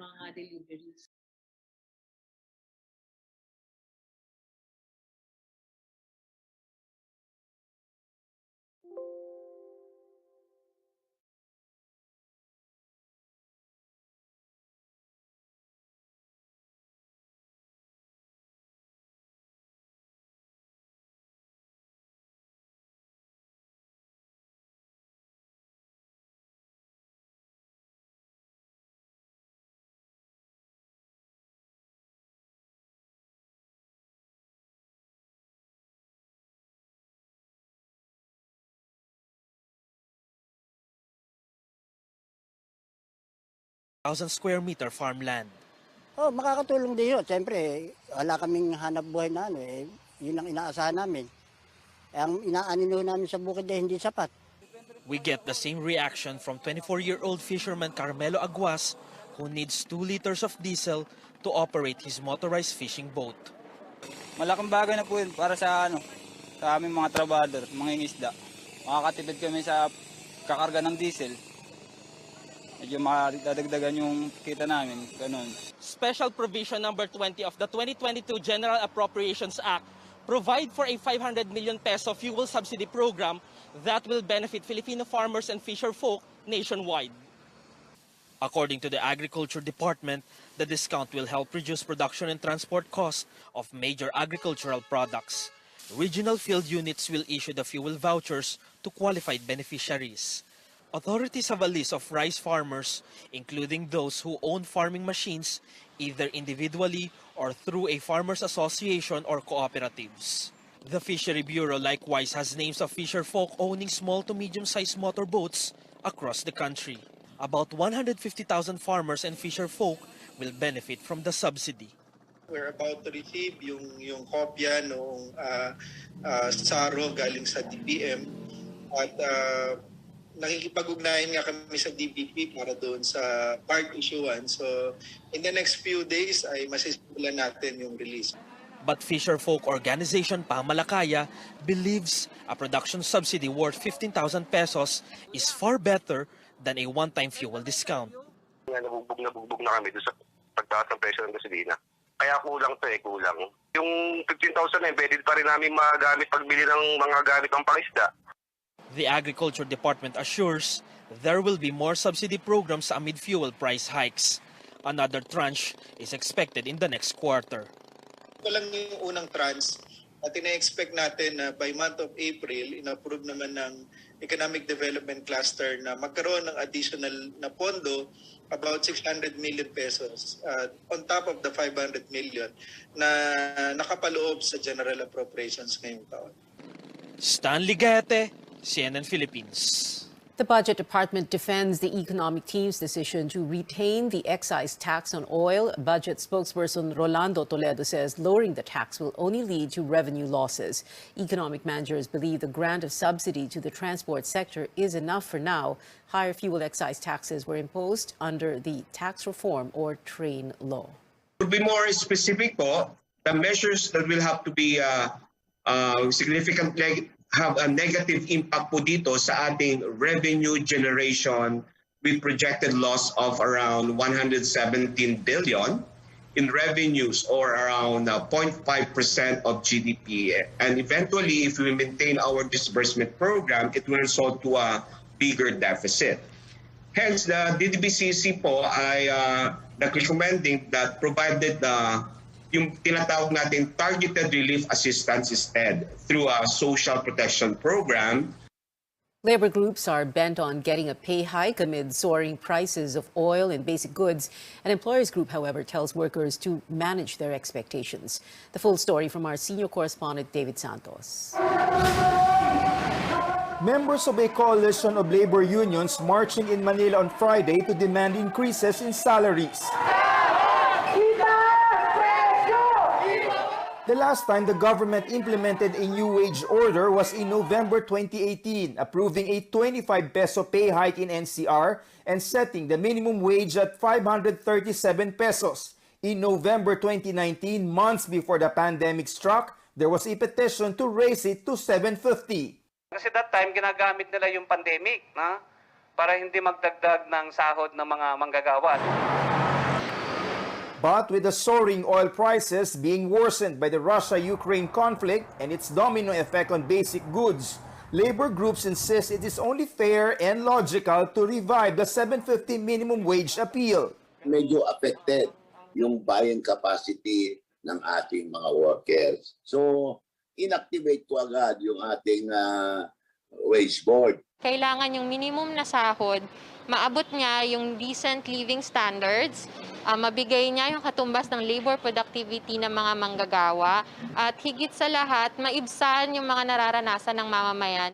mga deliveries. Square meter farmland. Oh, makakatulong din yun. Siyempre, wala kaming hanap buhay na yun ang inaasahan namin. Ang inaanino namin sa bukid ay hindi sapat. We get the same reaction from 24-year-old fisherman Carmelo Aguas, who needs 2 liters of diesel to operate his motorized fishing boat. Malaking bagay na po yun para sa aming mga trabador, mga ingisda. Makakatipid kami sa kakarga ng diesel. Medyo madadagdagan yung kita namin, ganun. Special Provision number 20 of the 2022 General Appropriations Act provide for a 500 million peso fuel subsidy program that will benefit Filipino farmers and fisher folk nationwide. According to the Agriculture Department, the discount will help reduce production and transport costs of major agricultural products. Regional field units will issue the fuel vouchers to qualified beneficiaries. Authorities have a list of rice farmers, including those who own farming machines, either individually or through a farmers association or cooperatives. The Fishery Bureau likewise has names of fisher folk owning small to medium-sized motorboats across the country. About 150,000 farmers and fisher folk will benefit from the subsidy. We're about to receive yung kopya noong SARO galing sa DBM at nakikipag-ugnayan nga kami sa DBP para doon sa card issuance. So in the next few days ay masisimulan natin yung release. But fisher folk organization Pamalakaya believes a production subsidy worth 15,000 pesos is far better than a one-time fuel discount. Nabugbog na kami doon sa pagtaas ng presyo ng gasolina. Kaya kulang to kulang. Yung 15,000 pwede pa rin namin magamit pagbili ng mga gamit ng pangisda. The Agriculture Department assures there will be more subsidy programs amid fuel price hikes. Another tranche is expected in the next quarter. Ito lang yung unang tranche at ina-expect natin na by month of April, in-approve naman ng Economic Development Cluster na magkaroon ng additional na pondo about 600 million pesos on top of the 500 million na nakapaloob sa General Appropriations ngayong taon. Stanley Gaete, CNN Philippines. The Budget Department defends the economic team's decision to retain the excise tax on oil. Budget spokesperson Rolando Toledo says lowering the tax will only lead to revenue losses. Economic managers believe the grant of subsidy to the transport sector is enough for now. Higher fuel excise taxes were imposed under the tax reform or train law. To be more specific po, the measures that will have to be significantly have a negative impact po dito sa ating revenue generation with projected loss of around 117 billion in revenues or around 0.5% of GDP. And eventually, if we maintain our disbursement program, it will result to a bigger deficit. Hence, the DDBCC po ay recommending that provided yung tinatawag natin targeted relief assistance instead through a social protection program. Labor groups are bent on getting a pay hike amid soaring prices of oil and basic goods. An employers group, however, tells workers to manage their expectations. The full story from our senior correspondent, David Santos. Members of a coalition of labor unions marching in Manila on Friday to demand increases in salaries. The last time the government implemented a new wage order was in November 2018, approving a 25 peso pay hike in NCR and setting the minimum wage at 537 pesos. In November 2019, months before the pandemic struck, there was a petition to raise it to 750. Kasi that time, ginagamit nila yung pandemic para hindi magdagdag ng sahod ng mga manggagawa. But with the soaring oil prices being worsened by the Russia-Ukraine conflict and its domino effect on basic goods, labor groups insist it is only fair and logical to revive the 750 minimum wage appeal. Medyo affected yung buying capacity ng ating mga workers. So, inactivate ko agad yung ating wage board. Kailangan yung minimum na sahod, maabot niya yung decent living standards, mabigay niya yung katumbas ng labor productivity ng mga manggagawa, at higit sa lahat, maibsan yung mga nararanasan ng mamamayan.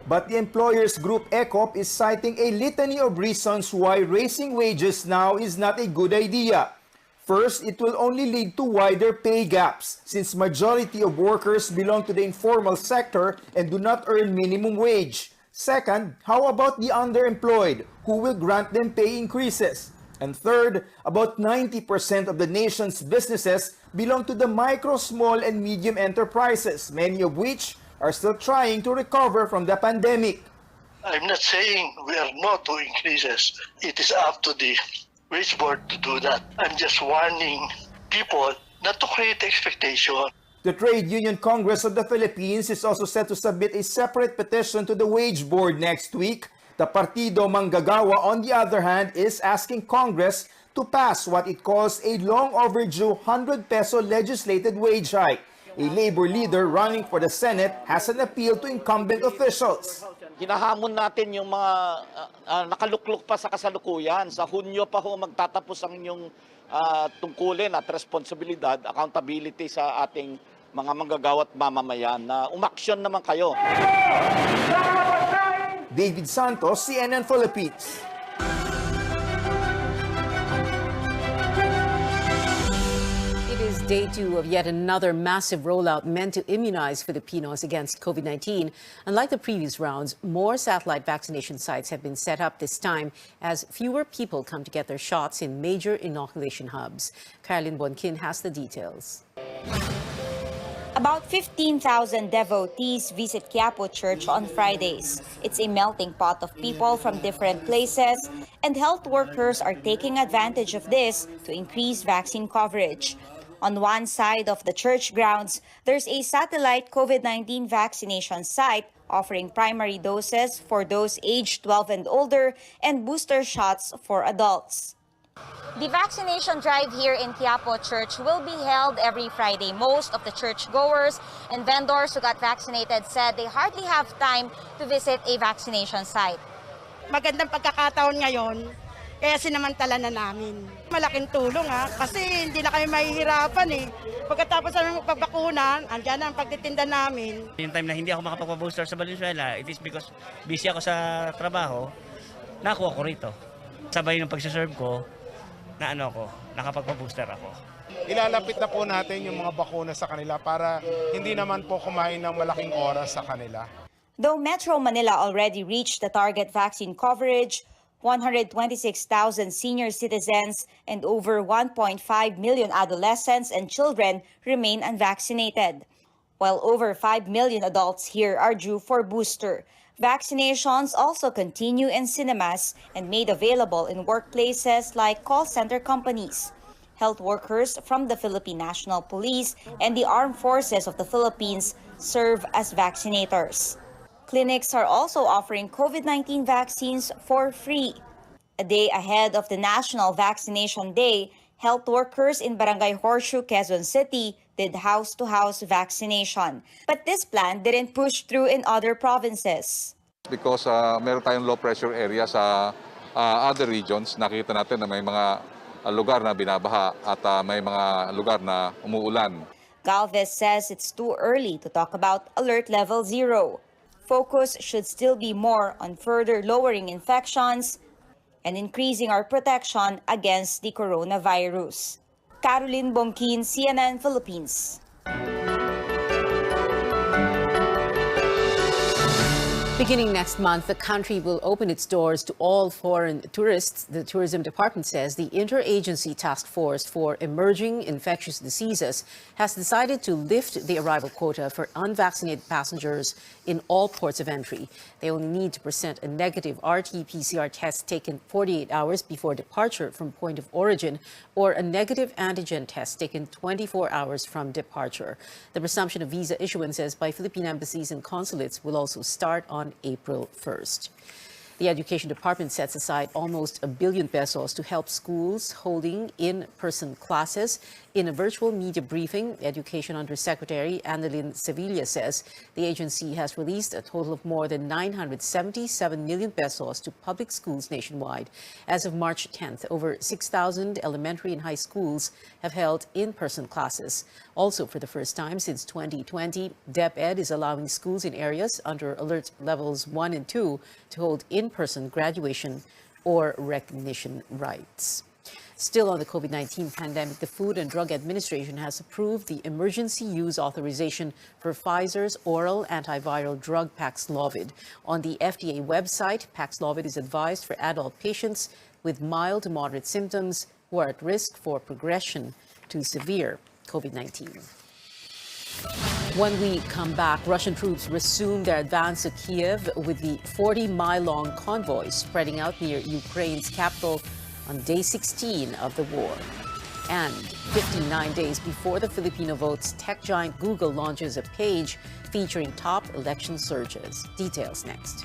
But the employers group ECOP is citing a litany of reasons why raising wages now is not a good idea. First, it will only lead to wider pay gaps since majority of workers belong to the informal sector and do not earn minimum wage. Second, how about the underemployed who will grant them pay increases? And third, about 90% of the nation's businesses belong to the micro, small, and medium enterprises, many of which are still trying to recover from the pandemic. I'm not saying we are not to increases. It is up to the wage board to do that. I'm just warning people not to create expectation. The Trade Union Congress of the Philippines is also set to submit a separate petition to the wage board next week. The Partido Manggagawa, on the other hand, is asking Congress to pass what it calls a long overdue 100 peso legislated wage hike. A labor leader running for the Senate has an appeal to incumbent officials. Hinahamon natin yung mga nakaluklok pa sa kasalukuyan. Sa Hunyo pa ho magtatapos ang inyong tungkulin at responsibilidad, accountability sa ating mga manggagawa at mamamayan na umaksyon naman kayo. David Santos, CNN Philippines. It is day 2 of yet another massive rollout meant to immunize Filipinos against COVID-19. Unlike the previous rounds, more satellite vaccination sites have been set up this time as fewer people come to get their shots in major inoculation hubs. Caroline Bonkin has the details. About 15,000 devotees visit Quiapo Church on Fridays. It's a melting pot of people from different places, and health workers are taking advantage of this to increase vaccine coverage. On one side of the church grounds, there's a satellite COVID-19 vaccination site offering primary doses for those aged 12 and older and booster shots for adults. The vaccination drive here in Quiapo Church will be held every Friday. Most of the churchgoers and vendors who got vaccinated said they hardly have time to visit a vaccination site. Magandang pagkakataon ngayon, kaya sinamantala na namin. Malaking tulong kasi hindi na kami mahihirapan eh. Pagkatapos namin magpabakuna, andyan ang pagtitinda namin. Yung time na hindi ako makapag-booster sa Valenzuela, it is because busy ako sa trabaho, nakuha ko rito. Sabay ng pagsaserve ko, nakapagpa-booster ako. Ilalapit na po natin yung mga bakuna sa kanila para hindi naman po kumain ng malaking oras sa kanila. Though Metro Manila already reached the target vaccine coverage, 126,000 senior citizens and over 1.5 million adolescents and children remain unvaccinated, while over 5 million adults here are due for booster. Vaccinations also continue in cinemas and made available in workplaces like call center companies. Health workers from the Philippine National Police and the Armed Forces of the Philippines serve as vaccinators. Clinics are also offering COVID-19 vaccines for free. A day ahead of the National Vaccination Day, health workers in Barangay Horseshoe, Quezon City did house-to-house vaccination. But this plan didn't push through in other provinces. Because meron tayong low pressure area sa other regions, nakita natin na may mga lugar na binabaha at may mga lugar na umuulan. Galvez says it's too early to talk about alert level 0. Focus should still be more on further lowering infections and increasing our protection against the coronavirus. Caroline Bonkin, CNN Philippines. Beginning next month, the country will open its doors to all foreign tourists. The Tourism Department says the Interagency Task Force for Emerging Infectious Diseases has decided to lift the arrival quota for unvaccinated passengers in all ports of entry. They only need to present a negative RT-PCR test taken 48 hours before departure from point of origin or a negative antigen test taken 24 hours from departure. The resumption of visa issuances by Philippine embassies and consulates will also start on April 1st. The Education Department sets aside almost ₱1 billion to help schools holding in-person classes. In a virtual media briefing, Education Undersecretary Annalyn Sevilla says the agency has released a total of more than ₱977 million to public schools nationwide. As of March 10th, over 6,000 elementary and high schools have held in-person classes. Also, for the first time since 2020, DepEd is allowing schools in areas under alert levels 1 and 2 to hold in-person graduation or recognition rites. Still on the COVID-19 pandemic, the Food and Drug Administration has approved the emergency use authorization for Pfizer's oral antiviral drug Paxlovid. On the FDA website, Paxlovid is advised for adult patients with mild to moderate symptoms who are at risk for progression to severe COVID-19. When we come back, Russian troops resume their advance to Kiev with the 40-mile-long convoy spreading out near Ukraine's capital on day 16 of the war. And 59 days before the Filipino votes, tech giant Google launches a page featuring top election searches. Details next.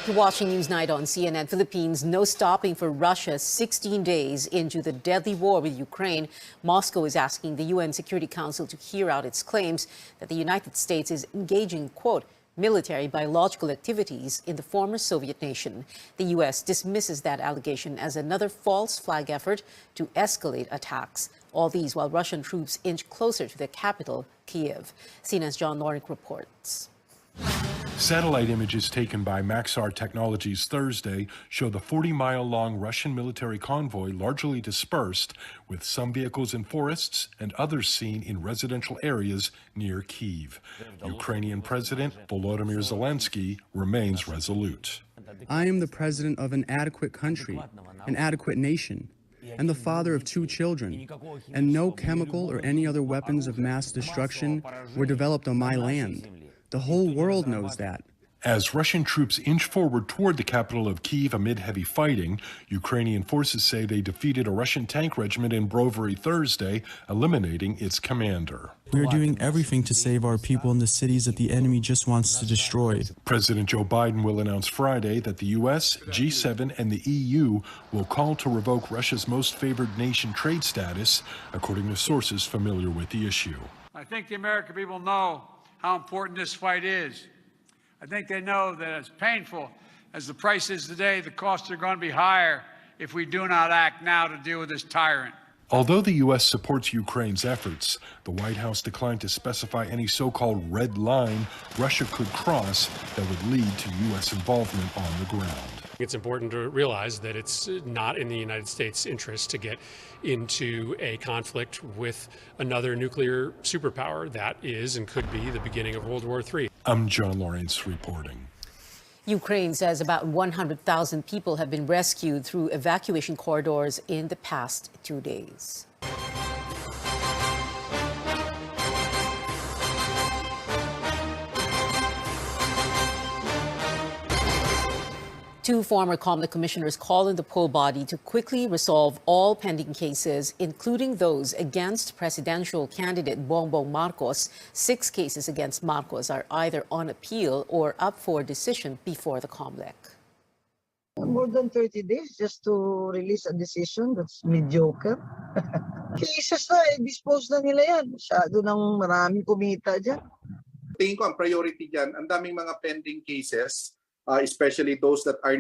You're watching Newsnight on CNN Philippines. No stopping for Russia 16 days into the deadly war with Ukraine. Moscow is asking the UN Security Council to hear out its claims that the United States is engaging, quote, military biological activities in the former Soviet nation. The U.S. dismisses that allegation as another false flag effort to escalate attacks. All these while Russian troops inch closer to the capital, Kiev. CNN's John Lorick reports. Satellite images taken by Maxar Technologies Thursday show the 40-mile-long Russian military convoy largely dispersed, with some vehicles in forests and others seen in residential areas near Kyiv. Ukrainian President Volodymyr Zelensky remains resolute. I am the president of an adequate country, an adequate nation, and the father of 2 children, and no chemical or any other weapons of mass destruction were developed on my land. The whole world knows that. As Russian troops inch forward toward the capital of Kyiv amid heavy fighting, Ukrainian forces say they defeated a Russian tank regiment in Brovary Thursday, eliminating its commander. We are doing everything to save our people in the cities that the enemy just wants to destroy. President Joe Biden will announce Friday that the U.S., G7, and the EU will call to revoke Russia's most favored nation trade status, according to sources familiar with the issue. I think the American people know how important this fight is. I think they know that as painful as the price is today, the costs are going to be higher if we do not act now to deal with this tyrant. Although the U.S. supports Ukraine's efforts, the White House declined to specify any so-called red line Russia could cross that would lead to U.S. involvement on the ground. It's important to realize that it's not in the United States' interest to get into a conflict with another nuclear superpower. That is and could be the beginning of World War III. I'm John Lawrence reporting. Ukraine says about 100,000 people have been rescued through evacuation corridors in the past 2 days. Two former COMELEC commissioners called on the poll body to quickly resolve all pending cases, including those against presidential candidate Bongbong Marcos. 6 cases against Marcos are either on appeal or up for decision before the COMELEC. More than 30 days just to release a decision, that's mediocre. Cases na, dispose na nila yan. Masyado nang maraming kumita dyan. Tingin ko ang priority dyan, ang daming mga pending cases, especially those that are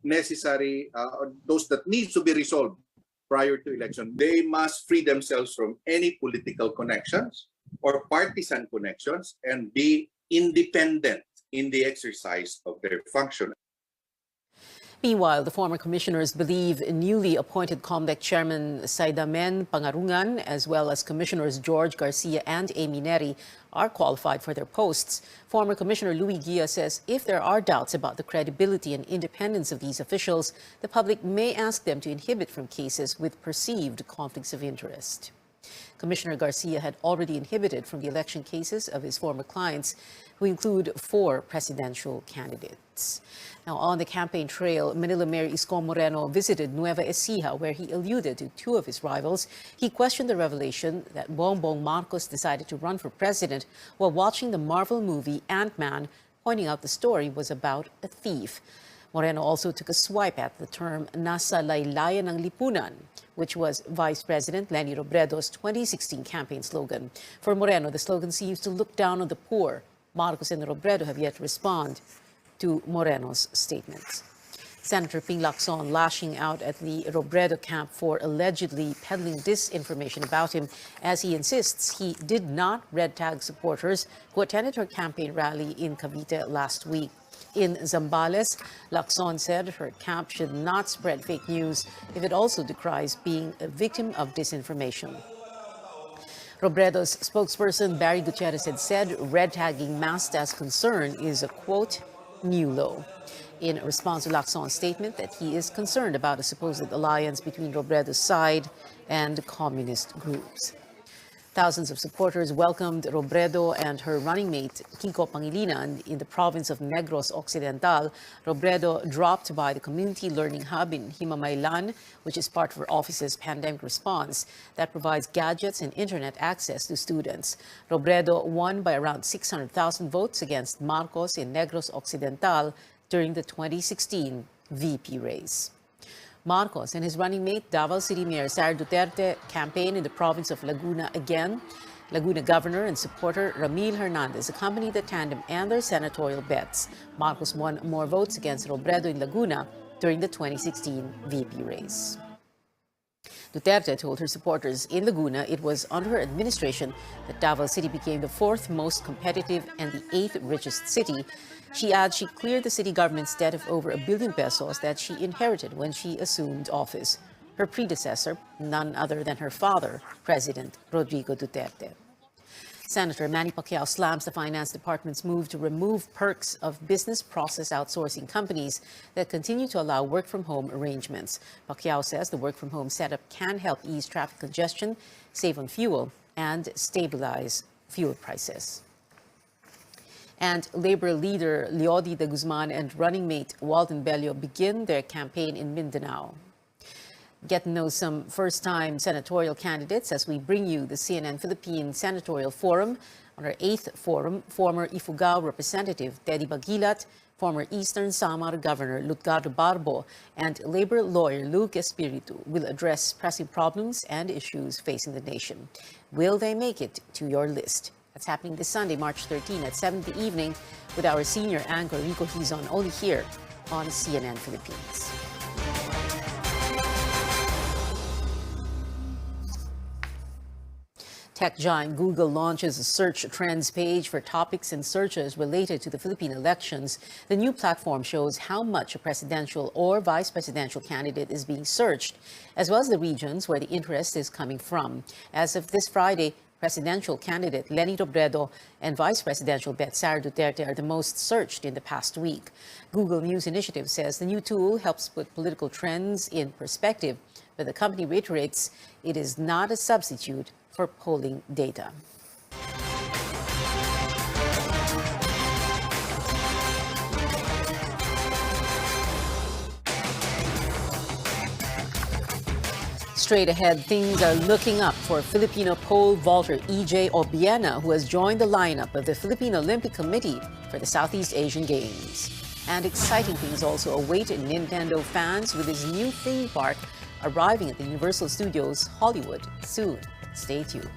necessary, or those that need to be resolved prior to election. They must free themselves from any political connections or partisan connections and be independent in the exercise of their function. Meanwhile, the former commissioners believe newly appointed COMELEC Chairman Saidamen Pangarungan, as well as Commissioners George Garcia and Amy Neri, are qualified for their posts. Former Commissioner Louis Guia says if there are doubts about the credibility and independence of these officials, the public may ask them to inhibit from cases with perceived conflicts of interest. Commissioner Garcia had already inhibited from the election cases of his former clients, who include 4 presidential candidates. Now, on the campaign trail, Manila Mayor Isko Moreno visited Nueva Ecija, where he alluded to 2 of his rivals. He questioned the revelation that Bongbong Marcos decided to run for president while watching the Marvel movie Ant-Man, pointing out the story was about a thief. Moreno also took a swipe at the term "nasa laylayan ng lipunan," which was Vice President Leni Robredo's 2016 campaign slogan. For Moreno, the slogan seems to look down on the poor. Marcos and Robredo have yet to respond to Moreno's statements. Senator Ping Lacson lashing out at the Robredo camp for allegedly peddling disinformation about him, as he insists he did not red tag supporters who attended her campaign rally in Cavite last week. In Zambales, Lacson said her camp should not spread fake news if it also decries being a victim of disinformation. Robredo's spokesperson Barry Gutierrez had said red tagging masked as concern is a, quote, new low. In response to Lacson's statement that he is concerned about a supposed alliance between Robredo's side and communist groups. Thousands of supporters welcomed Robredo and her running mate Kiko Pangilinan in the province of Negros Occidental. Robredo dropped by the Community Learning Hub in Himamaylan, which is part of her office's pandemic response that provides gadgets and internet access to students. Robredo won by around 600,000 votes against Marcos in Negros Occidental during the 2016 VP race. Marcos and his running mate, Davao City Mayor Sara Duterte, campaigned in the province of Laguna again. Laguna Governor and supporter Ramil Hernandez accompanied the tandem and their senatorial bets. Marcos won more votes against Robredo in Laguna during the 2016 VP race. Duterte told her supporters in Laguna it was under her administration that Davao City became the 4th most competitive and the 8th richest city. She adds she cleared the city government's debt of over ₱1 billion that she inherited when she assumed office. Her predecessor, none other than her father, President Rodrigo Duterte. Senator Manny Pacquiao slams the Finance Department's move to remove perks of business process outsourcing companies that continue to allow work-from-home arrangements. Pacquiao says the work-from-home setup can help ease traffic congestion, save on fuel, and stabilize fuel prices. And Labor leader Leody de Guzman and running mate Walden Bello begin their campaign in Mindanao. Get to know some first-time senatorial candidates as we bring you the CNN Philippines Senatorial Forum. On our 8th forum, former Ifugao Representative Teddy Bagilat, former Eastern Samar Governor Lutgardo Barbo, and labor lawyer Luke Espiritu will address pressing problems and issues facing the nation. Will they make it to your list? That's happening this Sunday, March 13 at 7 in the evening with our senior anchor Rico Hizon, only here on CNN Philippines. Tech giant Google launches a search trends page for topics and searches related to the Philippine elections. The new platform shows how much a presidential or vice presidential candidate is being searched, as well as the regions where the interest is coming from. As of this Friday, presidential candidate Leni Robredo and vice presidential bet Sara Duterte are the most searched in the past week. Google News Initiative says the new tool helps put political trends in perspective, but the company reiterates it is not a substitute for polling data. Straight ahead, things are looking up for Filipino pole vaulter EJ Obiena, who has joined the lineup of the Philippine Olympic Committee for the Southeast Asian Games. And exciting things also await Nintendo fans with his new theme park arriving at the Universal Studios Hollywood soon. Stay tuned.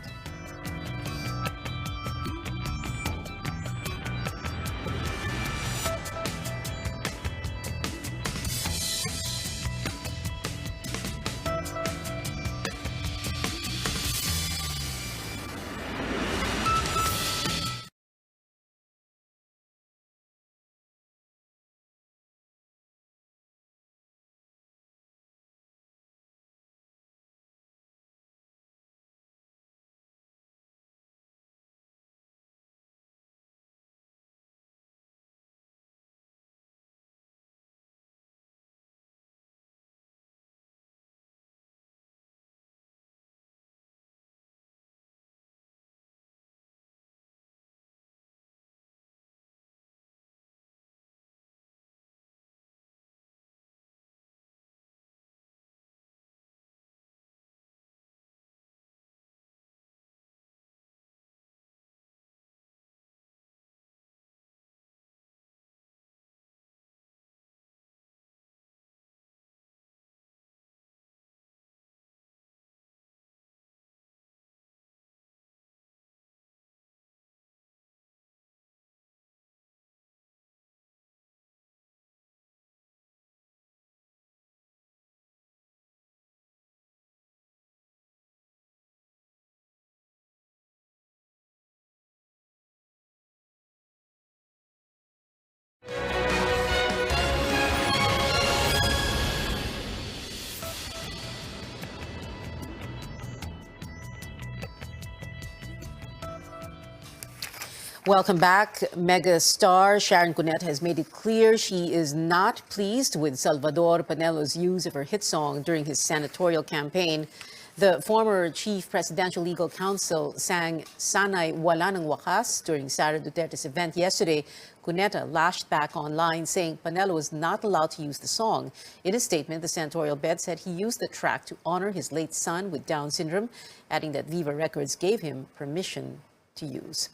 Welcome back. Mega star Sharon Cuneta has made it clear she is not pleased with Salvador Panelo's use of her hit song during his senatorial campaign. The former chief presidential legal counsel sang Sana'y Wala ng Wakas during Sara Duterte's event yesterday. Cuneta lashed back online, saying Panelo was not allowed to use the song. In a statement, the senatorial bet said he used the track to honor his late son with Down syndrome, adding that Viva Records gave him permission to use.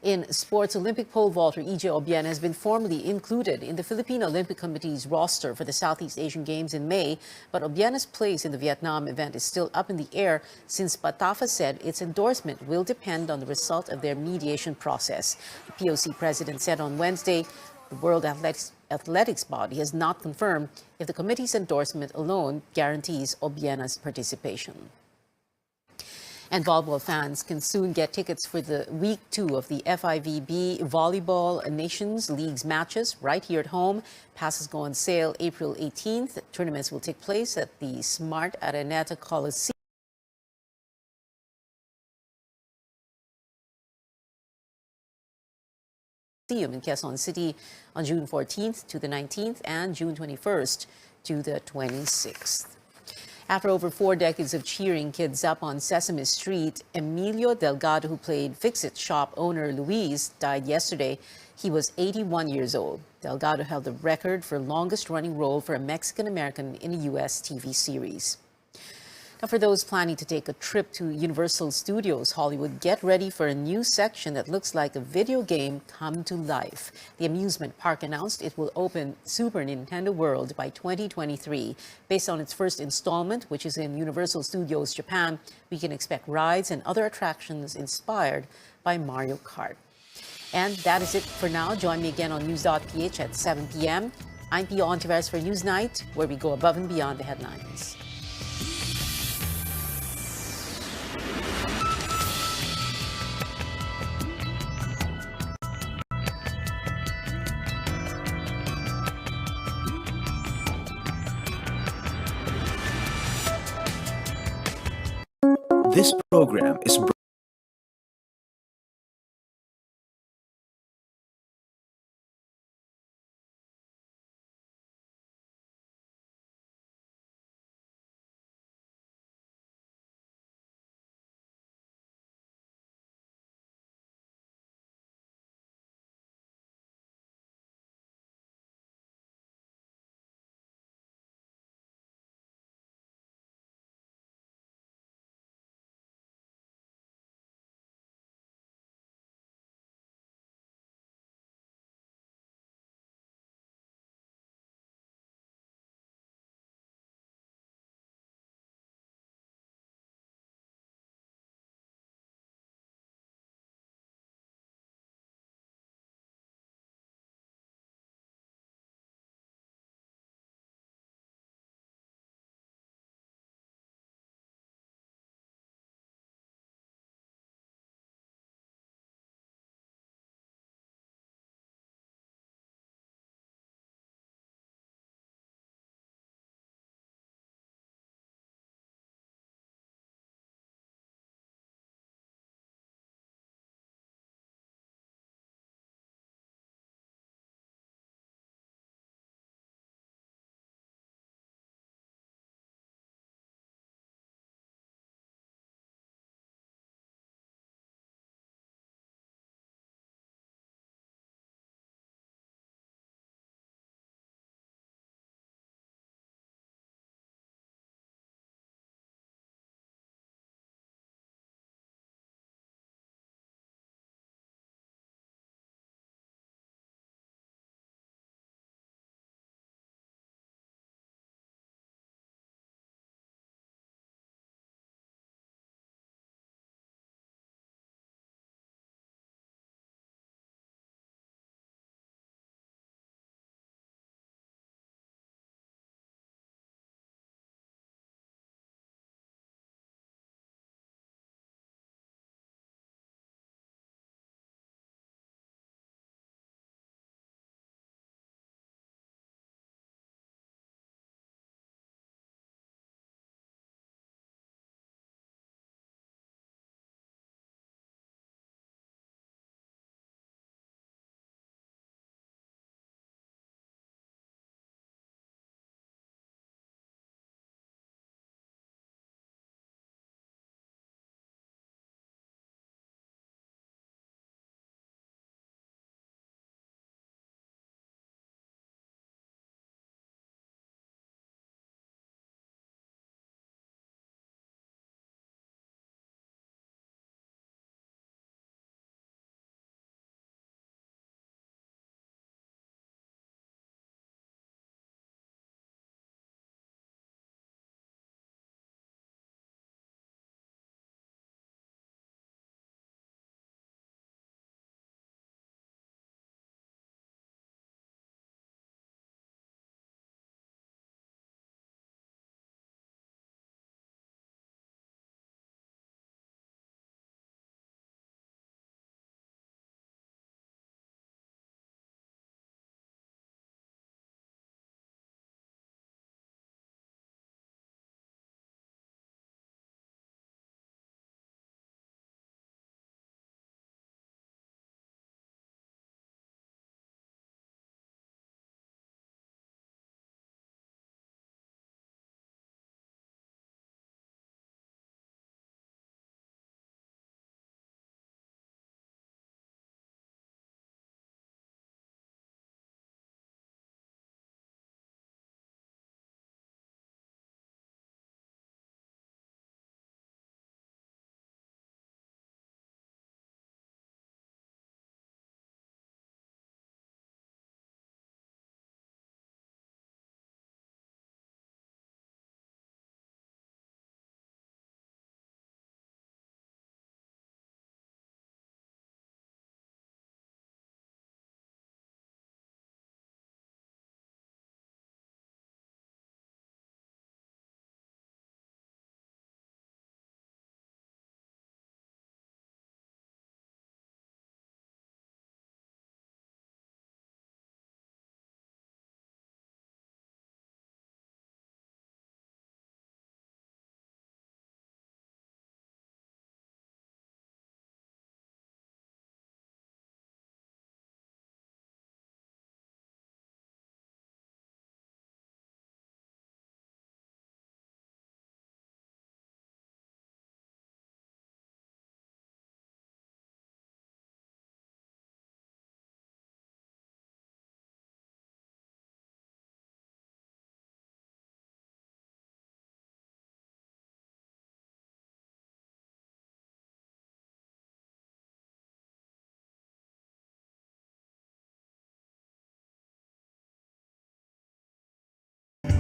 In sports, Olympic pole vaulter EJ Obiena has been formally included in the Philippine Olympic Committee's roster for the Southeast Asian Games in May, but Obiena's place in the Vietnam event is still up in the air since PATAFA said its endorsement will depend on the result of their mediation process. The POC president said on Wednesday the World Athletics body has not confirmed if the committee's endorsement alone guarantees Obiena's participation. And volleyball fans can soon get tickets for the Week 2 of the FIVB Volleyball Nations League's matches right here at home. Passes go on sale April 18th. Tournaments will take place at the Smart Araneta Coliseum in Quezon City on June 14th to the 19th and June 21st to the 26th. After over 4 decades of cheering kids up on Sesame Street, Emilio Delgado, who played Fix-It shop owner Luis, died yesterday. He was 81 years old. Delgado held the record for longest-running role for a Mexican-American in a U.S. TV series. Now, for those planning to take a trip to Universal Studios Hollywood, get ready for a new section that looks like a video game come to life. The amusement park announced it will open Super Nintendo World by 2023. Based on its first installment, which is in Universal Studios Japan, we can expect rides and other attractions inspired by Mario Kart. And that is it for now. Join me again on News.ph at 7 p.m. I'm Pio Ontiveros for Newsnight, where we go above and beyond the headlines. This program is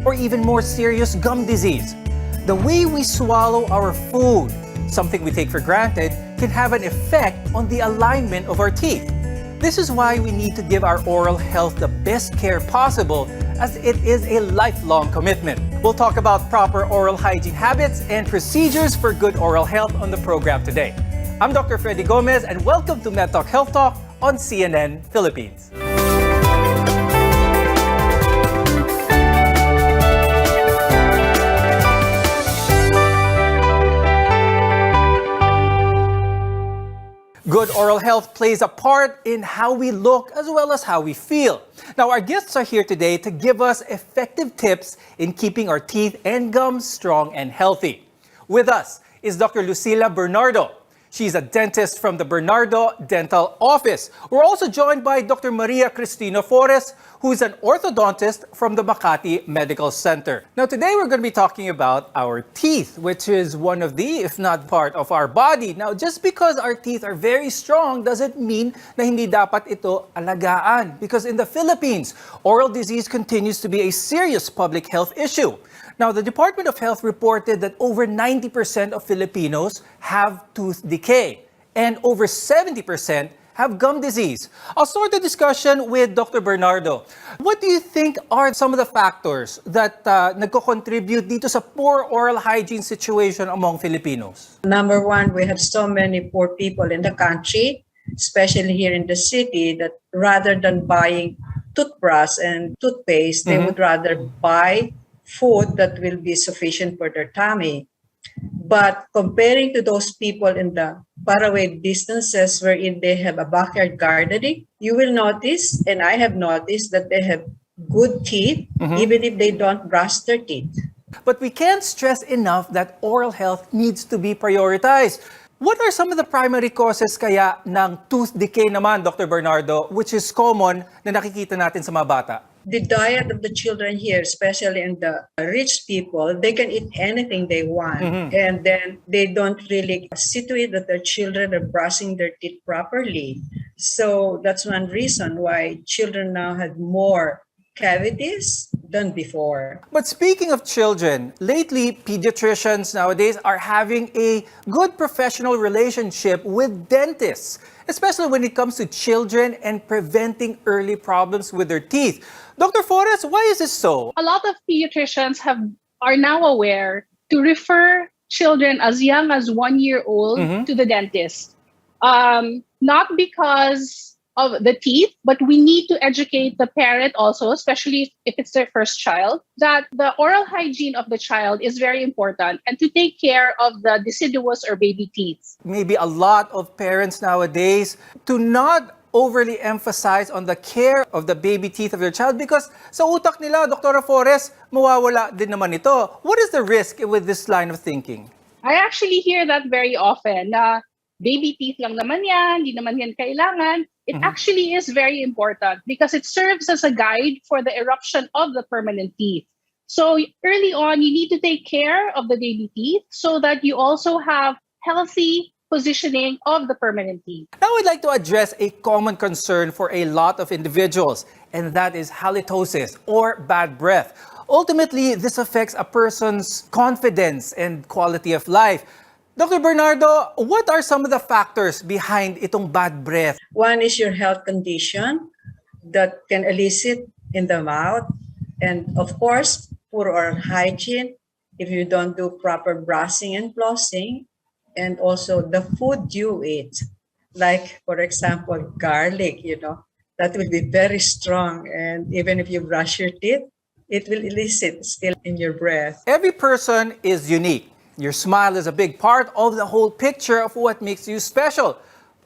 or even more serious gum disease. The way we swallow our food, something we take for granted, can have an effect on the alignment of our teeth. This is why we need to give our oral health the best care possible, as it is a lifelong commitment. We'll talk about proper oral hygiene habits and procedures for good oral health on the program today. I'm Dr. Freddy Gomez, and welcome to MedTalk Health Talk on CNN Philippines. Good oral health plays a part in how we look as well as how we feel. Now, our guests are here today to give us effective tips in keeping our teeth and gums strong and healthy. With us is Dr. Lucila Bernardo. She's a dentist from the Bernardo Dental Office. We're also joined by Dr. Maria Cristina Forres, who's an orthodontist from the Makati Medical Center. Now, today we're going to be talking about our teeth, which is one of the, if not part of our body. Now, just because our teeth are very strong doesn't mean na hindi dapat ito alagaan. Because in the Philippines, oral disease continues to be a serious public health issue. Now, the Department of Health reported that over 90% of Filipinos have tooth decay and over 70% have gum disease. I'll start the discussion with Dr. Bernardo. What do you think are some of the factors that nagko-contribute dito sa poor oral hygiene situation among Filipinos? Number one, we have so many poor people in the country, especially here in the city, that rather than buying toothbrush and toothpaste, they would rather buy food that will be sufficient for their tummy. But comparing to those people in the faraway distances wherein they have a backyard gardening, you will notice, and I have noticed, that they have good teeth, even if they don't brush their teeth. But we can't stress enough that oral health needs to be prioritized. What are some of the primary causes kaya ng tooth decay naman, Dr. Bernardo, which is common na nakikita natin sa mga bata? The diet of the children here, especially in the rich people, they can eat anything they want. And then they don't really see to it that their children are brushing their teeth properly. So that's one reason why children now have more cavities than before. But speaking of children, lately pediatricians nowadays are having a good professional relationship with dentists, especially when it comes to children and preventing early problems with their teeth. Dr. Forres, why is this so? A lot of pediatricians are now aware to refer children as young as 1 year old to the dentist. Not because of the teeth, but we need to educate the parent also, especially if it's their first child, that the oral hygiene of the child is very important and to take care of the deciduous or baby teeth. Maybe a lot of parents nowadays do not overly emphasize on the care of the baby teeth of their child because sa utak nila, Dr. Forres, mawawala din naman ito. What is the risk with this line of thinking? I actually hear that very often na baby teeth lang naman yan, hindi naman yan kailangan. It actually is very important because it serves as a guide for the eruption of the permanent teeth. So early on, you need to take care of the baby teeth so that you also have healthy positioning of the permanent teeth. Now I'd like to address a common concern for a lot of individuals, and that is halitosis or bad breath. Ultimately, this affects a person's confidence and quality of life. Dr. Bernardo, what are some of the factors behind itong bad breath? One is your health condition that can elicit in the mouth. And of course, poor oral hygiene, if you don't do proper brushing and flossing, and also the food you eat. Like, for example, garlic, that will be very strong. And even if you brush your teeth, it will elicit still in your breath. Every person is unique. Your smile is a big part of the whole picture of what makes you special.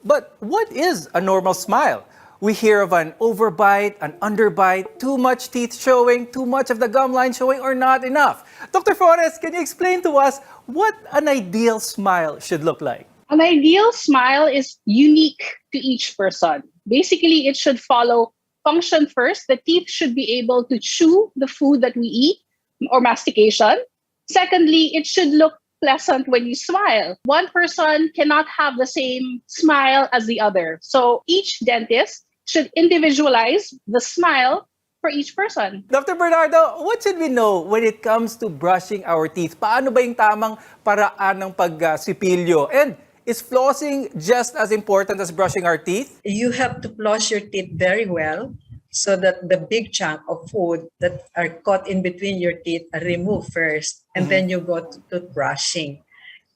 But what is a normal smile? We hear of an overbite, an underbite, too much teeth showing, too much of the gum line showing, or not enough. Dr. Forres, can you explain to us what an ideal smile should look like? An ideal smile is unique to each person. Basically, it should follow function first. The teeth should be able to chew the food that we eat or mastication. Secondly, it should look pleasant when you smile. One person cannot have the same smile as the other. So each dentist should individualize the smile for for each person. Dr. Bernardo, what should we know when it comes to brushing our teeth? Paano ba yung tamang paraan ng pagsipilyo? And is flossing just as important as brushing our teeth? You have to floss your teeth very well so that the big chunk of food that are caught in between your teeth are removed first, and then you go to toothbrushing.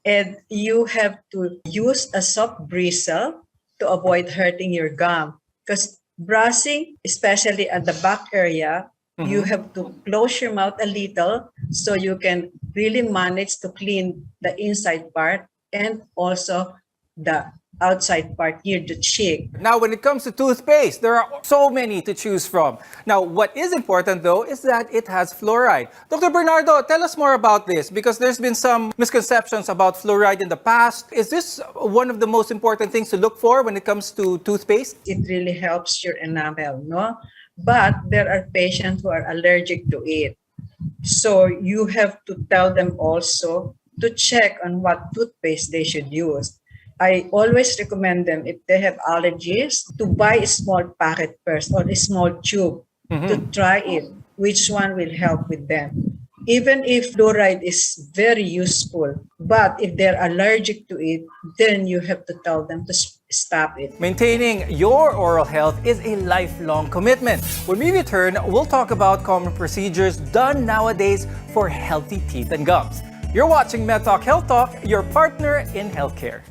And you have to use a soft bristle to avoid hurting your gum. Because brushing, especially at the back area, you have to close your mouth a little so you can really manage to clean the inside part and also the outside part near the cheek. Now, when it comes to toothpaste, there are so many to choose from. Now, what is important though is that it has fluoride. Dr. Bernardo, tell us more about this because there's been some misconceptions about fluoride in the past. Is this one of the most important things to look for when it comes to toothpaste? It really helps your enamel, no? But there are patients who are allergic to it. So you have to tell them also to check on what toothpaste they should use. I always recommend them, if they have allergies, to buy a small packet first or a small tube to try it, which one will help with them. Even if fluoride is very useful, but if they're allergic to it, then you have to tell them to stop it. Maintaining your oral health is a lifelong commitment. When we return, we'll talk about common procedures done nowadays for healthy teeth and gums. You're watching MedTalk Health Talk, your partner in healthcare.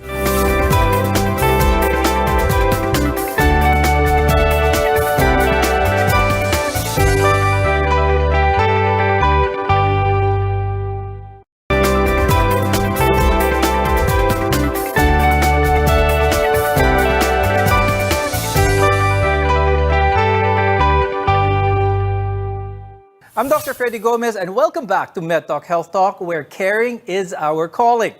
I'm Dr. Freddy Gomez and welcome back to MedTalk Health Talk, where caring is our calling.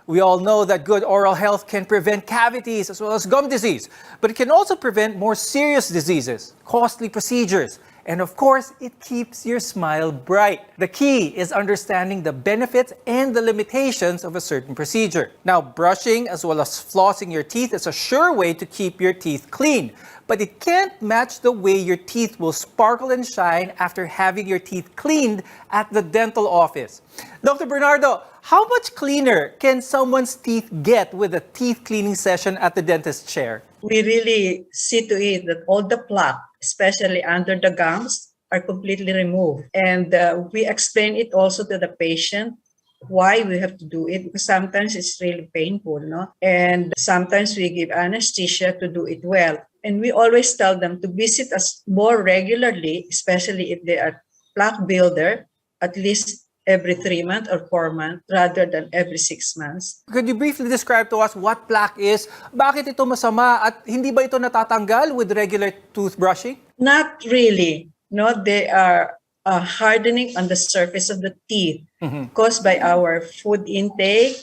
We all know that good oral health can prevent cavities as well as gum disease, but it can also prevent more serious diseases, costly procedures, and of course, it keeps your smile bright. The key is understanding the benefits and the limitations of a certain procedure. Now, brushing as well as flossing your teeth is a sure way to keep your teeth clean, but it can't match the way your teeth will sparkle and shine after having your teeth cleaned at the dental office. Dr. Bernardo, how much cleaner can someone's teeth get with a teeth cleaning session at the dentist's chair? We really see to it that all the plaque, especially under the gums, are completely removed. And we explain it also to the patient why we have to do it, because sometimes it's really painful, no? And sometimes we give anesthesia to do it well. And we always tell them to visit us more regularly, especially if they are plaque builder, at least every 3 months or 4 months rather than every 6 months. Could you briefly describe to us what plaque is? Bakit ito masama at hindi ba ito natatanggal with regular toothbrushing? Not really. No, they are hardening on the surface of the teeth caused by our food intake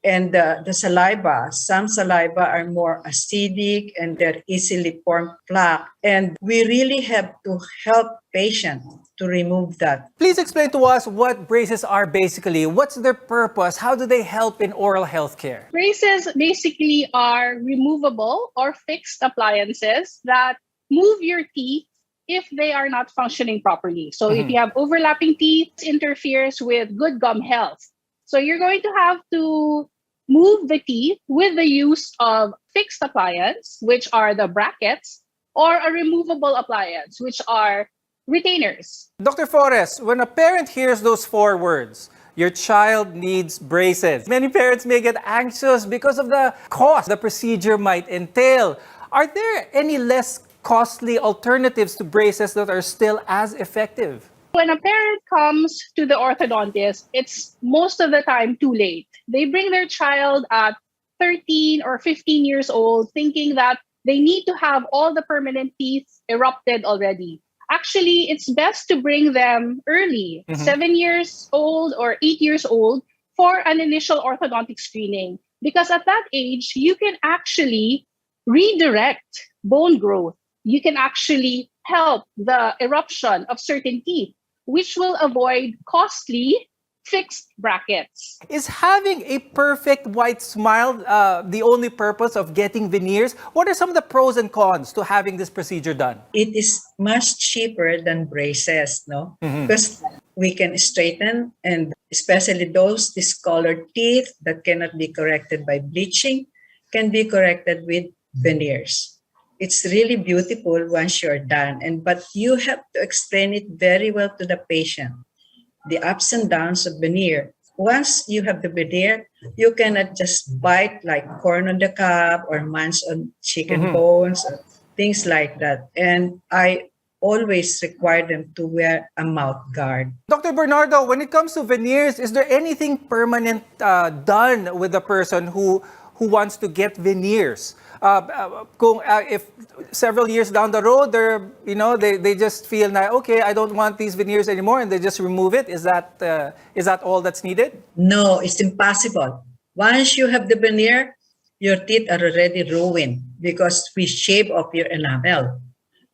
and the saliva. Some saliva are more acidic and they're easily formed plaque. And we really have to help patients to remove that. Please explain to us what braces are basically. What's their purpose? How do they help in oral health care? Braces basically are removable or fixed appliances that move your teeth if they are not functioning properly. So if you have overlapping teeth, it interferes with good gum health. So you're going to have to move the teeth with the use of fixed appliance, which are the brackets, or a removable appliance, which are retainers. Dr. Forrest, when a parent hears those 4 words, your child needs braces, many parents may get anxious because of the cost the procedure might entail. Are there any less costly alternatives to braces that are still as effective? When a parent comes to the orthodontist, it's most of the time too late. They bring their child at 13 or 15 years old thinking that they need to have all the permanent teeth erupted already. Actually, it's best to bring them early, 7 years old or 8 years old, for an initial orthodontic screening. Because at that age, you can actually redirect bone growth. You can actually help the eruption of certain teeth, which will avoid costly fixed brackets. Is having a perfect white smile the only purpose of getting veneers? What are some of the pros and cons to having this procedure done? It is much cheaper than braces, no? Mhm. Because we can straighten, and especially those discolored teeth that cannot be corrected by bleaching can be corrected with veneers. It's really beautiful once you're done, but you have to explain it very well to the patient, the ups and downs of veneer. Once you have the veneer, you cannot just bite like corn on the cob or munch on chicken bones, or things like that. And I always require them to wear a mouth guard. Dr. Bernardo, when it comes to veneers, is there anything permanent done with the person who wants to get veneers? If several years down the road, they just feel na, okay, I don't want these veneers anymore, and they just remove it. Is that all that's needed? No, it's impossible. Once you have the veneer, your teeth are already ruined because we shave off your enamel.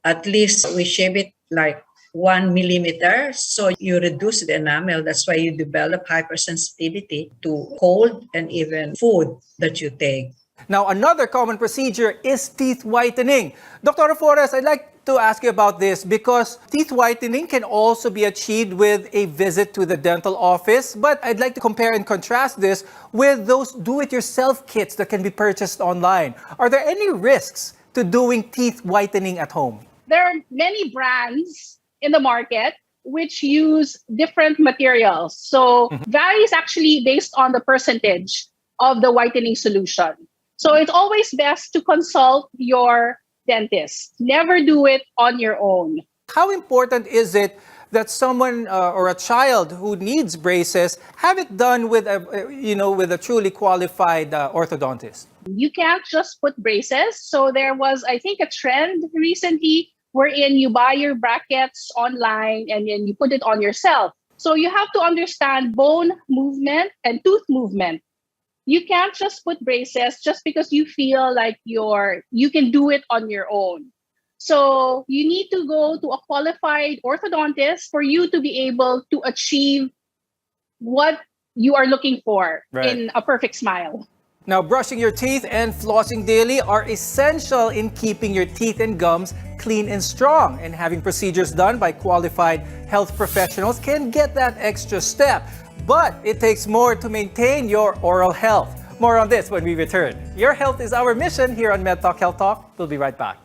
At least we shave it like 1 millimeter, so you reduce the enamel. That's why you develop hypersensitivity to cold and even food that you take. Now, another common procedure is teeth whitening. Dr. Forres, I'd like to ask you about this because teeth whitening can also be achieved with a visit to the dental office, but I'd like to compare and contrast this with those do-it-yourself kits that can be purchased online. Are there any risks to doing teeth whitening at home? There are many brands in the market which use different materials. So varies actually based on the percentage of the whitening solution. So it's always best to consult your dentist. Never do it on your own. How important is it that someone or a child who needs braces have it done with a truly qualified orthodontist? You can't just put braces. So there was, I think, a trend recently wherein you buy your brackets online and then you put it on yourself. So you have to understand bone movement and tooth movement. You can't just put braces just because you feel like you can do it on your own. So you need to go to a qualified orthodontist for you to be able to achieve what you are looking for in a perfect smile. Now, brushing your teeth and flossing daily are essential in keeping your teeth and gums clean and strong. And having procedures done by qualified health professionals can get that extra step. But it takes more to maintain your oral health. More on this when we return. Your health is our mission here on MedTalk Health Talk. We'll be right back.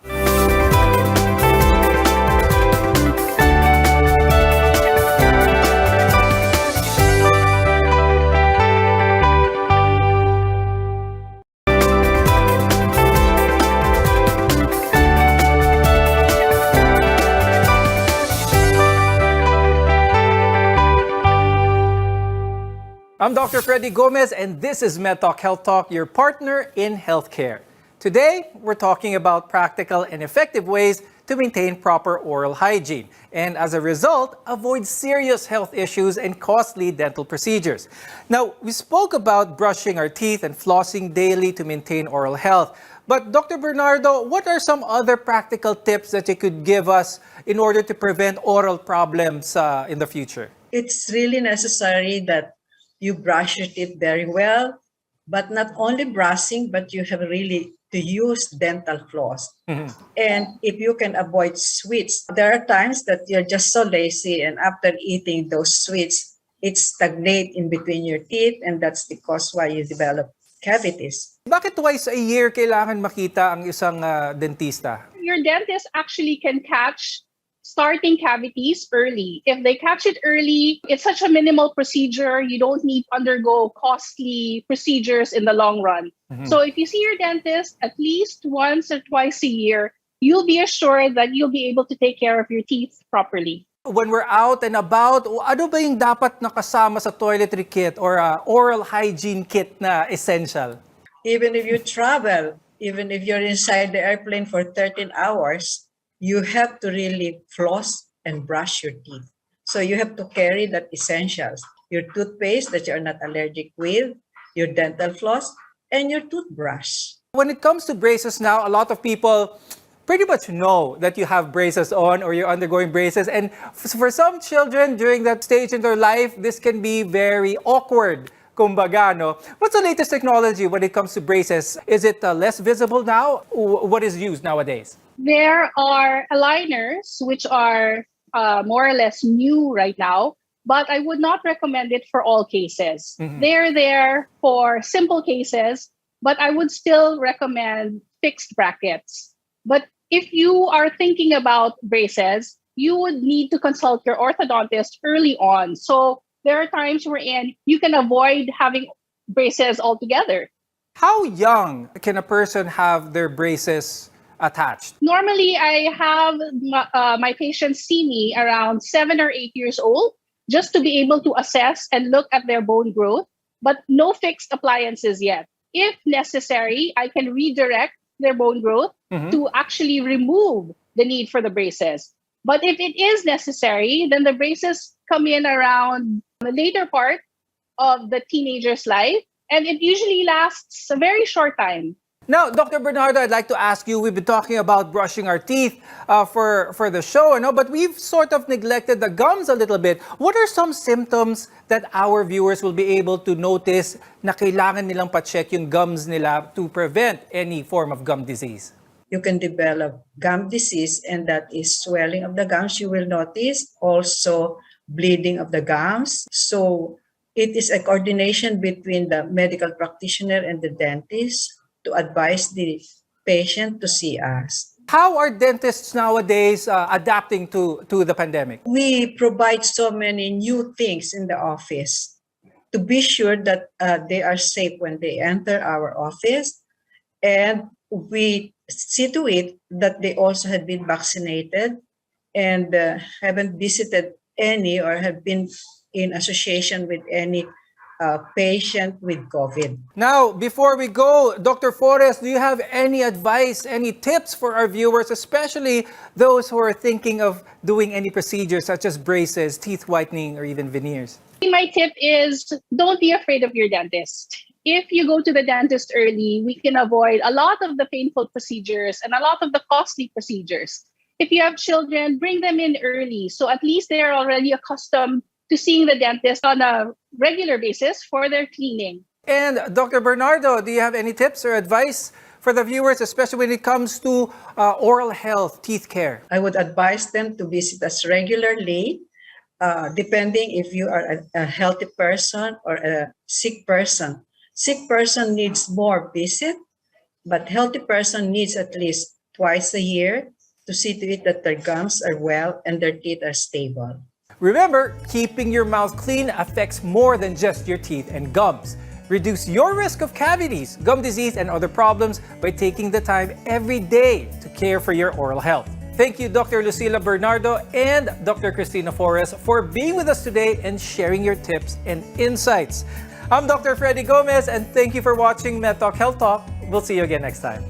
I'm Dr. Freddy Gomez, and this is MedTalk Health Talk, your partner in healthcare. Today, we're talking about practical and effective ways to maintain proper oral hygiene, and as a result, avoid serious health issues and costly dental procedures. Now, we spoke about brushing our teeth and flossing daily to maintain oral health. But Dr. Bernardo, what are some other practical tips that you could give us in order to prevent oral problems in the future? It's really necessary that you brush your teeth very well, but not only brushing, but you have really to use dental floss. And if you can avoid sweets, there are times that you're just so lazy, and after eating those sweets, it stagnates in between your teeth, and that's the cause why you develop cavities. Bakit twice a year kailangan makita ang isang dentista? Your dentist actually can catch starting cavities early. If they catch it early, it's such a minimal procedure. You don't need to undergo costly procedures in the long run. So if you see your dentist at least once or twice a year, you'll be assured that you'll be able to take care of your teeth properly. When we're out and about, ano ba yung dapat nakasama sa toiletry kit or oral hygiene kit na essential? Even if you travel, even if you're inside the airplane for 13 hours, you have to really floss and brush your teeth. So you have to carry that essentials. Your toothpaste that you're not allergic with, your dental floss, and your toothbrush. When it comes to braces now, a lot of people pretty much know that you have braces on or you're undergoing braces. And for some children during that stage in their life, this can be very awkward. Kumbaga, no? What's the latest technology when it comes to braces? Is it less visible now? What is used nowadays? There are aligners, which are more or less new right now, but I would not recommend it for all cases. They're there for simple cases, but I would still recommend fixed brackets. But if you are thinking about braces, you would need to consult your orthodontist early on. So there are times wherein you can avoid having braces altogether. How young can a person have their braces attached? Normally, I have my patients see me around 7 or 8 years old, just to be able to assess and look at their bone growth, but no fixed appliances yet. If necessary, I can redirect their bone growth to actually remove the need for the braces. But if it is necessary, then the braces come in around the later part of the teenager's life, and it usually lasts a very short time. Now, Dr. Bernardo, I'd like to ask you, we've been talking about brushing our teeth for the show, but we've sort of neglected the gums a little bit. What are some symptoms that our viewers will be able to notice na kailangan nilang pa-check yung gums nila to prevent any form of gum disease? You can develop gum disease, and that is swelling of the gums. You will notice also bleeding of the gums. So it is a coordination between the medical practitioner and the dentist to advise the patient to see us. How are dentists nowadays adapting to the pandemic? We provide so many new things in the office to be sure that they are safe when they enter our office, and we see to it that they also have been vaccinated and haven't visited any or have been in association with any patient with COVID. Now, before we go, Dr. Forrest, do you have any advice, any tips for our viewers, especially those who are thinking of doing any procedures such as braces, teeth whitening, or even veneers? My tip is don't be afraid of your dentist. If you go to the dentist early, we can avoid a lot of the painful procedures and a lot of the costly procedures. If you have children, bring them in early, so at least they are already accustomed to seeing the dentist on a regular basis for their cleaning. And Dr. Bernardo, do you have any tips or advice for the viewers, especially when it comes to oral health, teeth care? I would advise them to visit us regularly, depending if you are a healthy person or a sick person. Sick person needs more visit, but healthy person needs at least twice a year to see to it that their gums are well and their teeth are stable. Remember, keeping your mouth clean affects more than just your teeth and gums. Reduce your risk of cavities, gum disease, and other problems by taking the time every day to care for your oral health. Thank you, Dr. Lucila Bernardo and Dr. Cristina Forrest, for being with us today and sharing your tips and insights. I'm Dr. Freddy Gomez, and thank you for watching MedTalk Health Talk. We'll see you again next time.